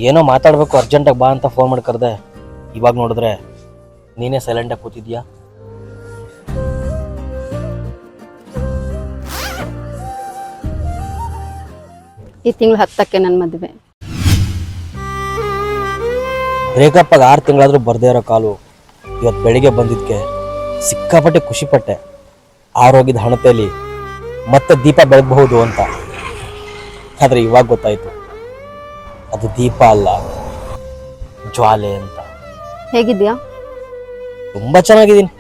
ಏನೋ ಮಾತಾಡಬೇಕು ಅರ್ಜೆಂಟಾಗಿ ಬಾ ಅಂತ ಫೋನ್ ಮಾಡಿ ಕರೆದೆ. ಇವಾಗ ನೋಡಿದ್ರೆ ನೀನೇ ಸೈಲೆಂಟಾಗಿ ಕೂತಿದ್ಯಾ. ಈ ತಿಂಗಳು 10ಕ್ಕೆ ನನ್ನ ಮದುವೆ. ಬ್ರೇಕಪ್ ಆಗಿ 6 ತಿಂಗಳಾದ್ರೂ ಬರ್ದೇ ಇರೋ ಕಾಲು ಇವತ್ತು ಬೆಳಿಗ್ಗೆ ಬಂದಿದ್ದಕ್ಕೆ ಸಿಕ್ಕಾಪಟ್ಟೆ ಖುಷಿಪಟ್ಟೆ. ಆರೋಗ್ಯದ ಹಣತೆಯಲ್ಲಿ ಮತ್ತೆ ದೀಪ ಬೆಳಗಬಹುದು ಅಂತ. ಆದರೆ ಇವಾಗ ಗೊತ್ತಾಯ್ತು ಅದು ದೀಪ ಅಲ್ಲ, ಜ್ವಾಲೆ ಅಂತ. ಹೇಗಿದ್ಯಾ? ತುಂಬಾ ಚೆನ್ನಾಗಿದ್ದೀನಿ.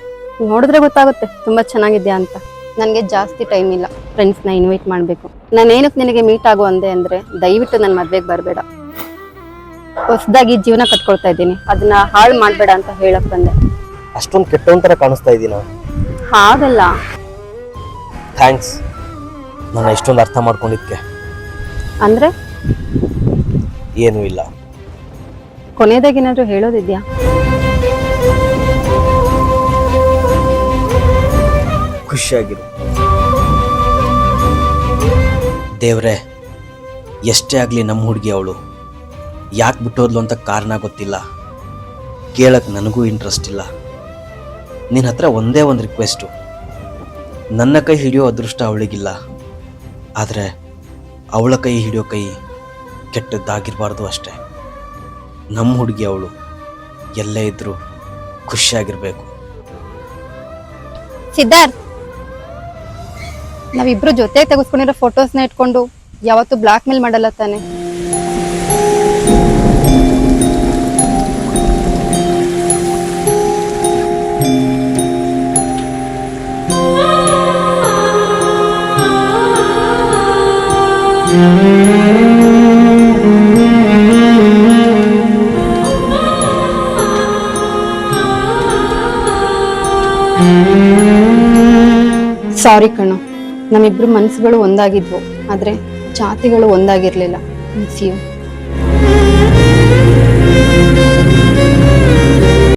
ನೋಡಿದ್ರೆ ಗೊತ್ತಾಗುತ್ತೆ ತುಂಬಾ ಚೆನ್ನಾಗಿದ್ಯಾ ಅಂತ. ನನಗೆ ಜಾಸ್ತಿ ಟೈಮ್ ಇಲ್ಲ, ಫ್ರೆಂಡ್ಸ್ನ ಇನ್ವೈಟ್ ಮಾಡಬೇಕು. ನಾನೇನಕ್ಕೆ ನಿನಗೆ ಮೀಟ್ ಆಗು ಅಂದೆ ಅಂದರೆ ದಯವಿಟ್ಟು ನನ್ನ ಮದುವೆಗೆ ಬರಬೇಡ. ಹೊಸದಾಗಿ ಜೀವನ ಕಟ್ಕೊಳ್ತಾ ಇದ್ದೀನಿ, ಅದನ್ನ ಹಾಳು ಮಾಡಬೇಡ ಅಂತ ಹೇಳಕ್ ಬಂದೆ. ಅಷ್ಟೊಂದು ಕೆಟ್ಟವಂತರ ಕಾಣಿಸ್ತಾ ಇದ್ದೀನ? ಹಾಗಲ್ಲ. ಥ್ಯಾಂಕ್ಸ್ ನನ್ನ ಇಷ್ಟೊಂದು ಅರ್ಥ ಮಾಡ್ಕೊಂಡಿದ್ಕೆ. ಅಂದ್ರೆ ಏನೂ ಇಲ್ಲ. ಕೊನೆಯದಾಗಿ ಏನಾದರೂ ಹೇಳೋದಿದ್ಯಾ? ಖುಷಿಯಾಗಿರು. ದೇವ್ರೆ, ಎಷ್ಟೇ ಆಗಲಿ ನಮ್ಮ ಹುಡುಗಿ ಅವಳು. ಯಾಕೆ ಬಿಟ್ಟೋದ್ಲು ಅಂತ ಕಾರಣ ಗೊತ್ತಿಲ್ಲ, ಕೇಳಕ್ಕೆ ನನಗೂ ಇಂಟ್ರೆಸ್ಟ್ ಇಲ್ಲ. ನಿನ್ನ ಹತ್ರ ಒಂದೇ ಒಂದು ರಿಕ್ವೆಸ್ಟು, ನನ್ನ ಕೈ ಹಿಡಿಯೋ ಅದೃಷ್ಟ ಅವಳಿಗಿಲ್ಲ, ಆದರೆ ಅವಳ ಕೈ ಹಿಡಿಯೋ ಕೈ ಕೆಟ್ಟದ್ದಾಗಿರಬಾರ್ದು ಅಷ್ಟೆ. ನಮ್ಮ ಹುಡುಗಿ ಅವಳು, ಎಲ್ಲೇ ಇದ್ದರೂ ಖುಷಿಯಾಗಿರಬೇಕು. ಸಿದ್ಧಾರ್ಥ್, ನಾವಿಬ್ರು ಜೊತೆಗೆ ತೆಗೆಸ್ಕೊಂಡಿರೋ ಫೋಟೋಸ್ನ ಇಟ್ಕೊಂಡು ಯಾವತ್ತೂ ಬ್ಲಾಕ್ ಮೇಲ್ ಮಾಡಲ್ಲ ತಾನೆ? ಸಾರಿ ಕಣೋ, ನಮ್ಮಿಬ್ರು ಮನಸ್ಸುಗಳು ಒಂದಾಗಿದ್ವು, ಆದ್ರೆ ಜಾತಿಗಳು ಒಂದಾಗಿರ್ಲಿಲ್ಲ. Miss you.